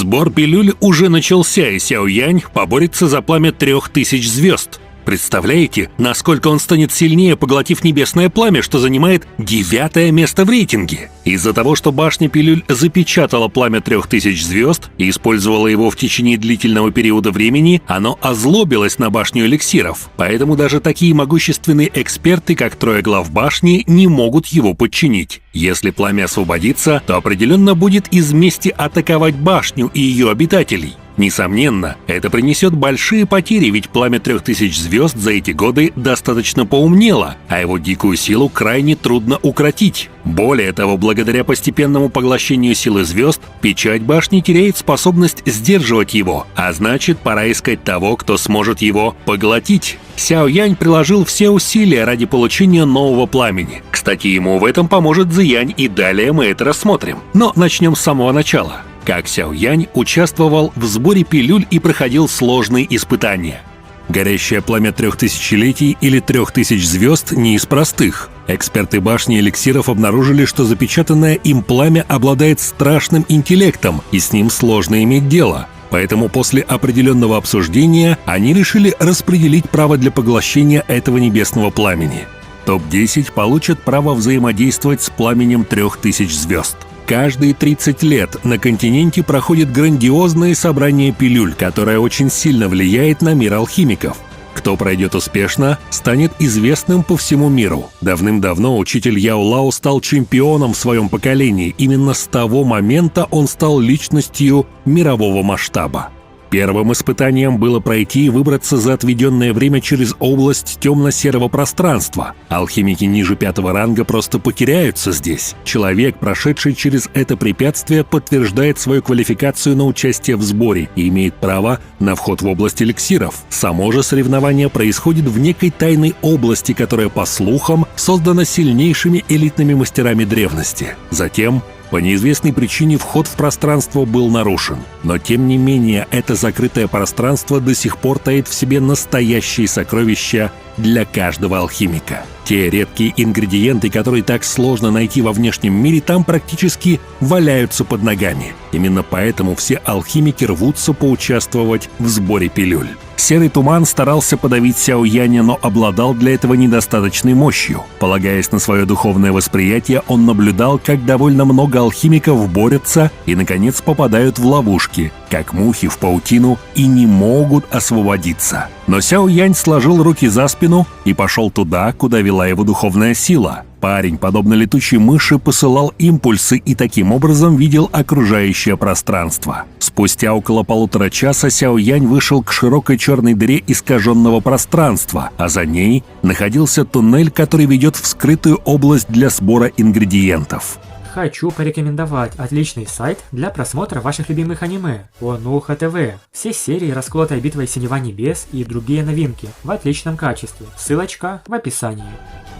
Сбор пилюль уже начался, и Сяо Янь поборется за пламя 3000 звезд. Представляете, насколько он станет сильнее, поглотив небесное пламя, что занимает 9-е место в рейтинге? Из-за того, что башня пилюль запечатала пламя 3000 звезд и использовала его в течение длительного периода времени, оно озлобилось на башню эликсиров. Поэтому даже такие могущественные эксперты, как Трое глав башни, не могут его подчинить. Если пламя освободится, то определенно будет из мести атаковать башню и ее обитателей. Несомненно, это принесет большие потери, ведь пламя 3000 звезд за эти годы достаточно поумнело, а его дикую силу крайне трудно укротить. Более того, благодаря постепенному поглощению силы звезд, печать башни теряет способность сдерживать его, а значит, пора искать того, кто сможет его поглотить. Сяо Янь приложил все усилия ради получения нового пламени. Кстати, ему в этом поможет Цзи Янь, и далее мы это рассмотрим. Но начнем с самого начала. Как Сяо Янь участвовал в сборе пилюль и проходил сложные испытания. Горящее пламя 3000-летий или 3000 звезд не из простых. Эксперты башни эликсиров обнаружили, что запечатанное им пламя обладает страшным интеллектом, и с ним сложно иметь дело. Поэтому после определенного обсуждения они решили распределить право для поглощения этого небесного пламени. Топ-10 получат право взаимодействовать с пламенем 3000 звезд. Каждые 30 лет на континенте проходит грандиозное собрание пилюль, которое очень сильно влияет на мир алхимиков. Кто пройдет успешно, станет известным по всему миру. Давным-давно учитель Яо Лао стал чемпионом в своем поколении. Именно с того момента он стал личностью мирового масштаба. Первым испытанием было пройти и выбраться за отведенное время через область темно-серого пространства. Алхимики ниже 5-го ранга просто потеряются здесь. Человек, прошедший через это препятствие, подтверждает свою квалификацию на участие в сборе и имеет право на вход в область эликсиров. Само же соревнование происходит в некой тайной области, которая, по слухам, создана сильнейшими элитными мастерами древности. Затем, по неизвестной причине, вход в пространство был нарушен. Но тем не менее, это закрытое пространство до сих пор таит в себе настоящие сокровища для каждого алхимика. Те редкие ингредиенты, которые так сложно найти во внешнем мире, там практически валяются под ногами. Именно поэтому все алхимики рвутся поучаствовать в сборе пилюль. Серый туман старался подавить Сяо Яня, но обладал для этого недостаточной мощью. Полагаясь на свое духовное восприятие, он наблюдал, как довольно много алхимиков борются и, наконец, попадают в ловушки, как мухи в паутину, и не могут освободиться. Но Сяо Янь сложил руки за спину и пошел туда, куда вела его духовная сила. Парень, подобно летучей мыши, посылал импульсы и таким образом видел окружающее пространство. Спустя около 1,5 часа Сяо Янь вышел к широкой черной дыре искаженного пространства, а за ней находился туннель, который ведет в скрытую область для сбора ингредиентов. Хочу порекомендовать отличный сайт для просмотра ваших любимых аниме – Онуха ТВ. Все серии «Расколотая битва Синева Небес» и другие новинки в отличном качестве. Ссылочка в описании.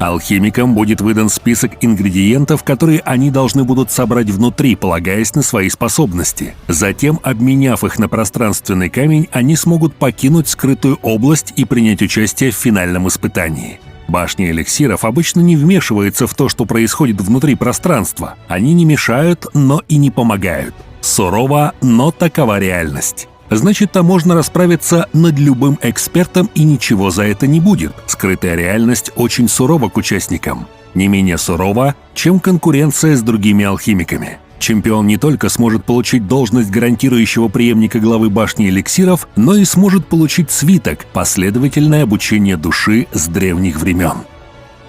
Алхимикам будет выдан список ингредиентов, которые они должны будут собрать внутри, полагаясь на свои способности. Затем, обменяв их на пространственный камень, они смогут покинуть скрытую область и принять участие в финальном испытании. Башня эликсиров обычно не вмешивается в то, что происходит внутри пространства. Они не мешают, но и не помогают. Сурово, но такова реальность. Значит, там можно расправиться над любым экспертом, и ничего за это не будет. Скрытая реальность очень сурова к участникам. Не менее сурова, чем конкуренция с другими алхимиками. Чемпион не только сможет получить должность гарантирующего преемника главы башни эликсиров, но и сможет получить свиток «Последовательное обучение души с древних времен».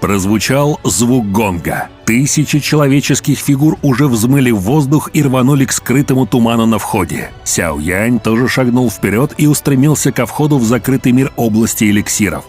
Прозвучал звук гонга. 1000 человеческих фигур уже взмыли в воздух и рванули к скрытому туману на входе. Сяо Янь тоже шагнул вперед и устремился ко входу в закрытый мир области эликсиров.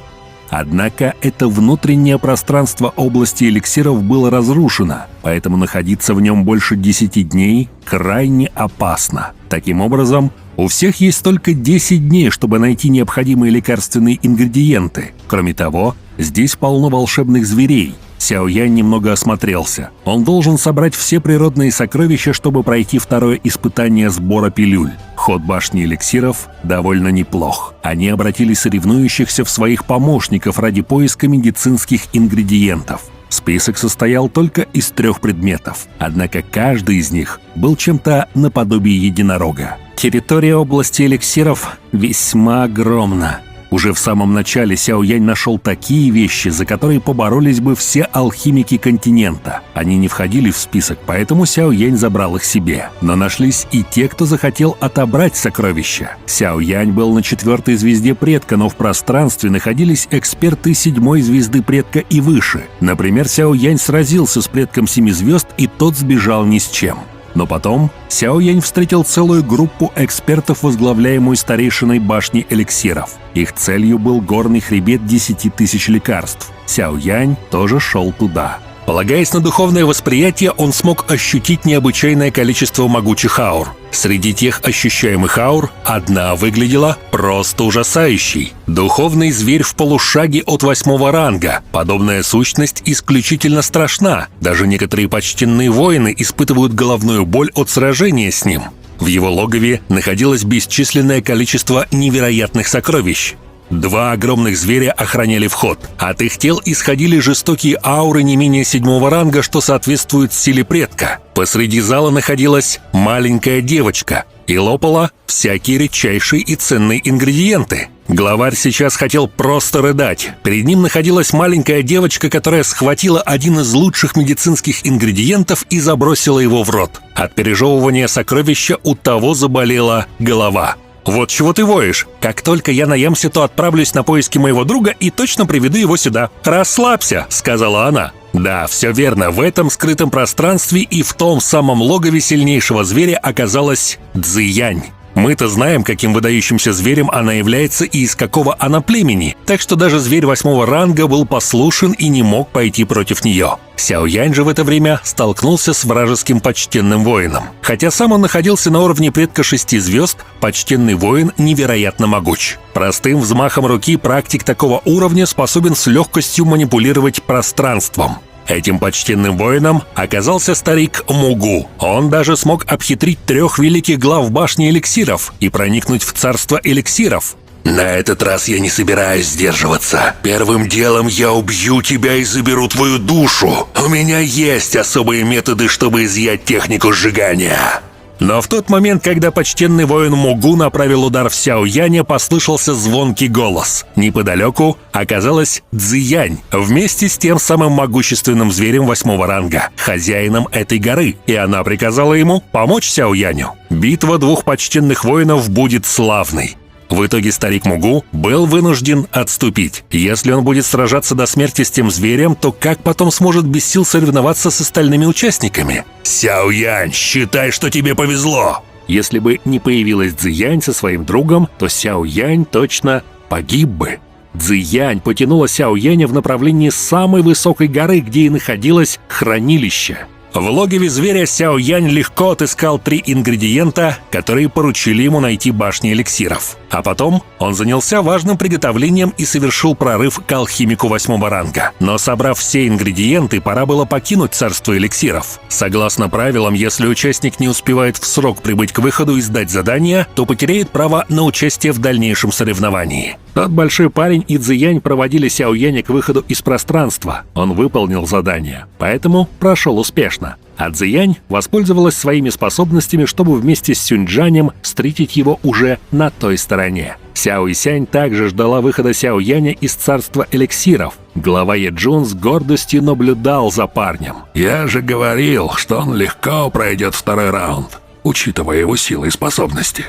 Однако это внутреннее пространство области эликсиров было разрушено, поэтому находиться в нем больше 10 дней крайне опасно. Таким образом, у всех есть только 10 дней, чтобы найти необходимые лекарственные ингредиенты. Кроме того, здесь полно волшебных зверей. Сяо Янь немного осмотрелся. Он должен собрать все природные сокровища, чтобы пройти второе испытание сбора пилюль. Ход башни эликсиров довольно неплох. Они обратили соревнующихся в своих помощников ради поиска медицинских ингредиентов. Список состоял только из 3 предметов, однако каждый из них был чем-то наподобие единорога. Территория области эликсиров весьма огромна. Уже в самом начале Сяо Янь нашел такие вещи, за которые поборолись бы все алхимики континента. Они не входили в список, поэтому Сяо Янь забрал их себе. Но нашлись и те, кто захотел отобрать сокровища. Сяо Янь был на 4-й звезде предка, но в пространстве находились эксперты 7-й звезды предка и выше. Например, Сяо Янь сразился с предком 7 звезд, и тот сбежал ни с чем. Но потом Сяо Янь встретил целую группу экспертов, возглавляемую старейшиной башни эликсиров. Их целью был горный хребет 10 тысяч лекарств. Сяо Янь тоже шел туда. Полагаясь на духовное восприятие, он смог ощутить необычайное количество могучих аур. Среди тех ощущаемых аур одна выглядела просто ужасающей. Духовный зверь в полушаге от 8-го ранга. Подобная сущность исключительно страшна. Даже некоторые почтенные воины испытывают головную боль от сражения с ним. В его логове находилось бесчисленное количество невероятных сокровищ. 2 огромных зверя охраняли вход. От их тел исходили жестокие ауры не менее 7-го ранга, что соответствует силе предка. Посреди зала находилась маленькая девочка и лопала всякие редчайшие и ценные ингредиенты. Главарь сейчас хотел просто рыдать. Перед ним находилась маленькая девочка, которая схватила один из лучших медицинских ингредиентов и забросила его в рот. От пережевывания сокровища у того заболела голова. «Вот чего ты воешь? Как только я наемся, то отправлюсь на поиски моего друга и точно приведу его сюда. Расслабься», — сказала она. Да, все верно, в этом скрытом пространстве и в том самом логове сильнейшего зверя оказалась Цзиянь. Мы-то знаем, каким выдающимся зверем она является и из какого она племени, так что даже зверь 8-го ранга был послушен и не мог пойти против нее. Сяо Янь же в это время столкнулся с вражеским почтенным воином. Хотя сам он находился на уровне предка 6 звезд, почтенный воин невероятно могуч. Простым взмахом руки практик такого уровня способен с легкостью манипулировать пространством. Этим почтенным воином оказался старик Мугу. Он даже смог обхитрить 3 великих глав башни эликсиров и проникнуть в царство эликсиров. «На этот раз я не собираюсь сдерживаться. Первым делом я убью тебя и заберу твою душу. У меня есть особые методы, чтобы изъять технику сжигания». Но в тот момент, когда почтенный воин Мугу направил удар в Сяо Яня, послышался звонкий голос. Неподалеку оказалась Цзиянь вместе с тем самым могущественным зверем 8-го ранга, хозяином этой горы, и она приказала ему помочь Сяо Яню. Битва 2 почтенных воинов будет славной. В итоге старик Мугу был вынужден отступить. Если он будет сражаться до смерти с тем зверем, то как потом сможет без сил соревноваться с остальными участниками? «Сяо Янь, считай, что тебе повезло!» Если бы не появилась Цзиянь со своим другом, то Сяо Янь точно погиб бы. Цзиянь потянула Сяо Яня в направлении самой высокой горы, где и находилось хранилище. В логове зверя Сяо Янь легко отыскал 3 ингредиента, которые поручили ему найти башни эликсиров. А потом он занялся важным приготовлением и совершил прорыв к алхимику 8-го ранга. Но собрав все ингредиенты, пора было покинуть царство эликсиров. Согласно правилам, если участник не успевает в срок прибыть к выходу и сдать задание, то потеряет право на участие в дальнейшем соревновании. Тот большой парень и Цзиянь проводили Сяо Яня к выходу из пространства. Он выполнил задание, поэтому прошел успешно. А Цзиянь воспользовалась своими способностями, чтобы вместе с Сюньчжанем встретить его уже на той стороне. Сяо Исянь также ждала выхода Сяо Яня из царства эликсиров. Глава Еджун с гордостью наблюдал за парнем. «Я же говорил, что он легко пройдет 2-й раунд, учитывая его силы и способности».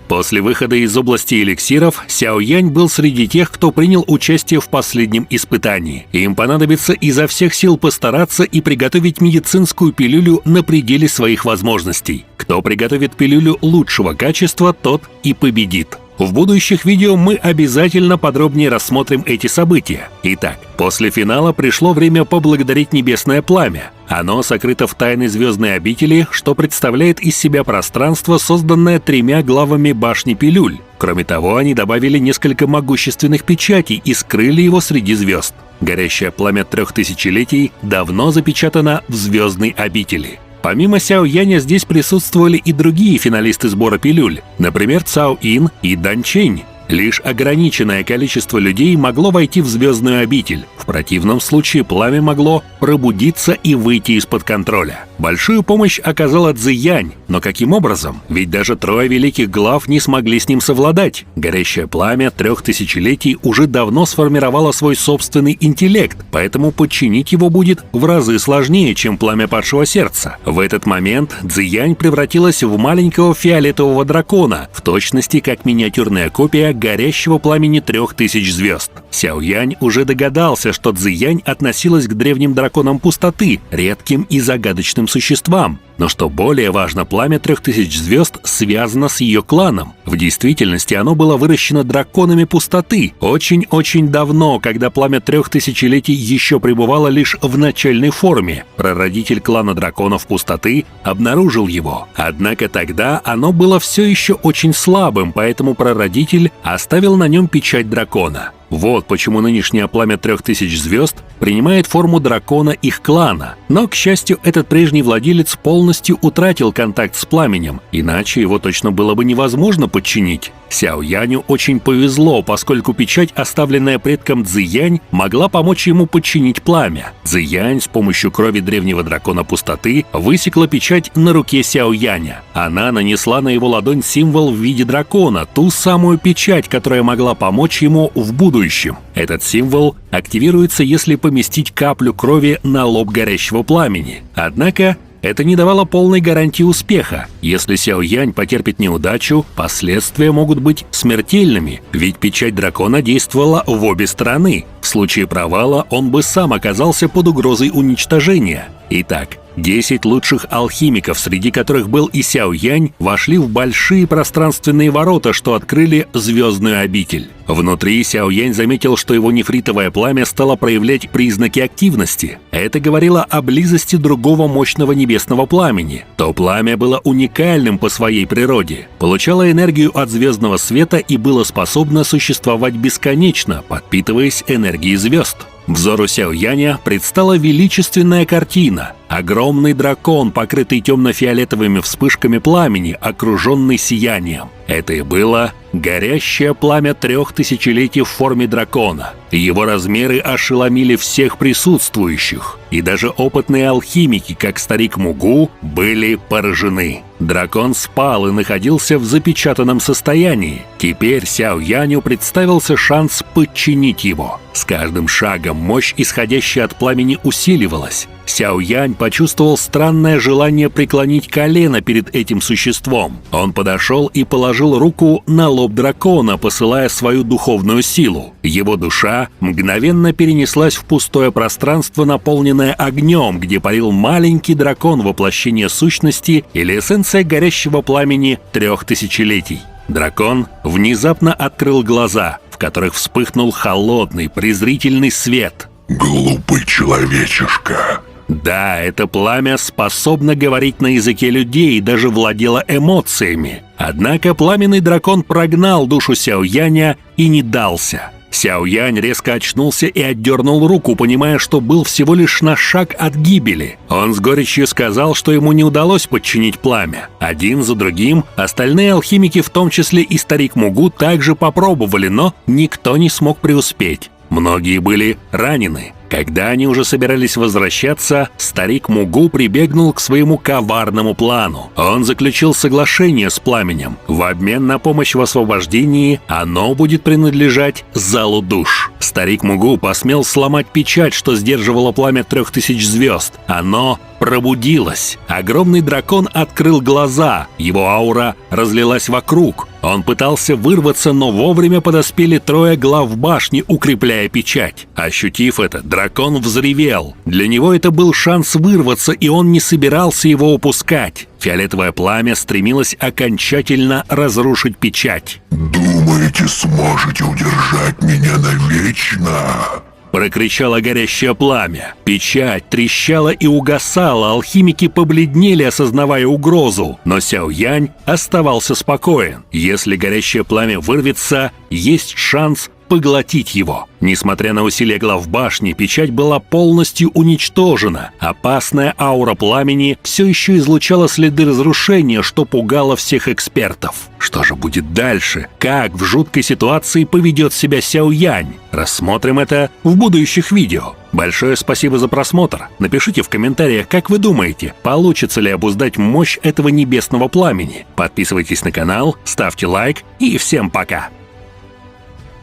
После выхода из области эликсиров Сяо Янь был среди тех, кто принял участие в последнем испытании. Им понадобится изо всех сил постараться и приготовить медицинскую пилюлю на пределе своих возможностей. Кто приготовит пилюлю лучшего качества, тот и победит. В будущих видео мы обязательно подробнее рассмотрим эти события. Итак, после финала пришло время поблагодарить Небесное Пламя. Оно сокрыто в тайной звездной обители, что представляет из себя пространство, созданное 3 главами башни пилюль. Кроме того, они добавили несколько могущественных печатей и скрыли его среди звезд. Горящее пламя 3000-летий давно запечатано в звездной обители. Помимо Сяо Яня здесь присутствовали и другие финалисты сбора пилюль, например, Цао Ин и Дан Чэнь. Лишь ограниченное количество людей могло войти в звездную обитель. В противном случае пламя могло пробудиться и выйти из-под контроля. Большую помощь оказала Цзиянь, но каким образом? Ведь даже 3 великих глав не смогли с ним совладать. Горящее пламя 3 тысячелетий уже давно сформировало свой собственный интеллект, поэтому подчинить его будет в разы сложнее, чем пламя падшего сердца. В этот момент Цзиянь превратилась в маленького фиолетового дракона, в точности как миниатюрная копия горящего пламени 3000 звезд. Сяоянь уже догадался, что Цзиянь относилась к древним драконам пустоты, редким и загадочным существам. Но что более важно, пламя 3000 звезд связано с ее кланом. В действительности оно было выращено драконами пустоты очень-очень давно, когда пламя 3000-летий еще пребывало лишь в начальной форме. Прародитель клана драконов пустоты обнаружил его. Однако тогда оно было все еще очень слабым, поэтому прародитель оставил на нем печать дракона. Вот почему нынешнее пламя 3000 звезд принимает форму дракона их клана. Но, к счастью, этот прежний владелец полностью утратил контакт с пламенем, иначе его точно было бы невозможно подчинить. Сяояню очень повезло, поскольку печать, оставленная предком Цзиянь, могла помочь ему подчинить пламя. Цзиянь с помощью крови древнего дракона пустоты высекла печать на руке Сяояня. Она нанесла на его ладонь символ в виде дракона, ту самую печать, которая могла помочь ему в будущем. Этот символ активируется, если поместить каплю крови на лоб горящего пламени. Однако это не давало полной гарантии успеха. Если Сяоянь потерпит неудачу, последствия могут быть смертельными, ведь печать дракона действовала в обе стороны. В случае провала он бы сам оказался под угрозой уничтожения. Итак, 10 лучших алхимиков, среди которых был и Сяоянь, вошли в большие пространственные ворота, что открыли звездную обитель. Внутри Сяоянь заметил, что его нефритовое пламя стало проявлять признаки активности. Это говорило о близости другого мощного небесного пламени. То пламя было уникальным по своей природе, получало энергию от звездного света и было способно существовать бесконечно, подпитываясь энергией звезд. Взору Сяояня предстала величественная картина. Огромный дракон, покрытый темно-фиолетовыми вспышками пламени, окруженный сиянием. Это и было горящее пламя 3000-летий в форме дракона. Его размеры ошеломили всех присутствующих, и даже опытные алхимики, как старик Мугу, были поражены. Дракон спал и находился в запечатанном состоянии. Теперь Сяояню представился шанс подчинить его. С каждым шагом мощь, исходящая от пламени, усиливалась. Сяоянь почувствовал странное желание преклонить колено перед этим существом. Он подошел и положил руку на лоб дракона, посылая свою духовную силу. Его душа мгновенно перенеслась в пустое пространство, наполненное огнем, где парил маленький дракон, воплощение сущности или эссенция горящего пламени 3000-летий. Дракон внезапно открыл глаза, в которых вспыхнул холодный, презрительный свет. «Глупый человечишка!» Да, это пламя способно говорить на языке людей и даже владело эмоциями. Однако пламенный дракон прогнал душу Сяояня и не дался. Сяоянь резко очнулся и отдернул руку, понимая, что был всего лишь на шаг от гибели. Он с горечью сказал, что ему не удалось подчинить пламя. Один за другим остальные алхимики, в том числе и старик Мугу, также попробовали, но никто не смог преуспеть. Многие были ранены. Когда они уже собирались возвращаться, старик Мугу прибегнул к своему коварному плану. Он заключил соглашение с пламенем. В обмен на помощь в освобождении оно будет принадлежать залу душ. Старик Мугу посмел сломать печать, что сдерживало пламя 3000 звезд. Оно пробудилось. Огромный дракон открыл глаза. Его аура разлилась вокруг. Он пытался вырваться, но вовремя подоспели 3 глав башни, укрепляя печать. Ощутив это, дракон взревел. Для него это был шанс вырваться, и он не собирался его упускать. Фиолетовое пламя стремилось окончательно разрушить печать. «Думаете, сможете удержать меня навечно?» Прокричало горящее пламя. Печать трещала и угасала, алхимики побледнели, осознавая угрозу. Но Сяоянь оставался спокоен. Если горящее пламя вырвется, есть шанс поглотить его. Несмотря на усилия главбашни, печать была полностью уничтожена. Опасная аура пламени все еще излучала следы разрушения, что пугало всех экспертов. Что же будет дальше? Как в жуткой ситуации поведет себя Сяо Янь? Рассмотрим это в будущих видео. Большое спасибо за просмотр. Напишите в комментариях, как вы думаете, получится ли обуздать мощь этого небесного пламени. Подписывайтесь на канал, ставьте лайк и всем пока!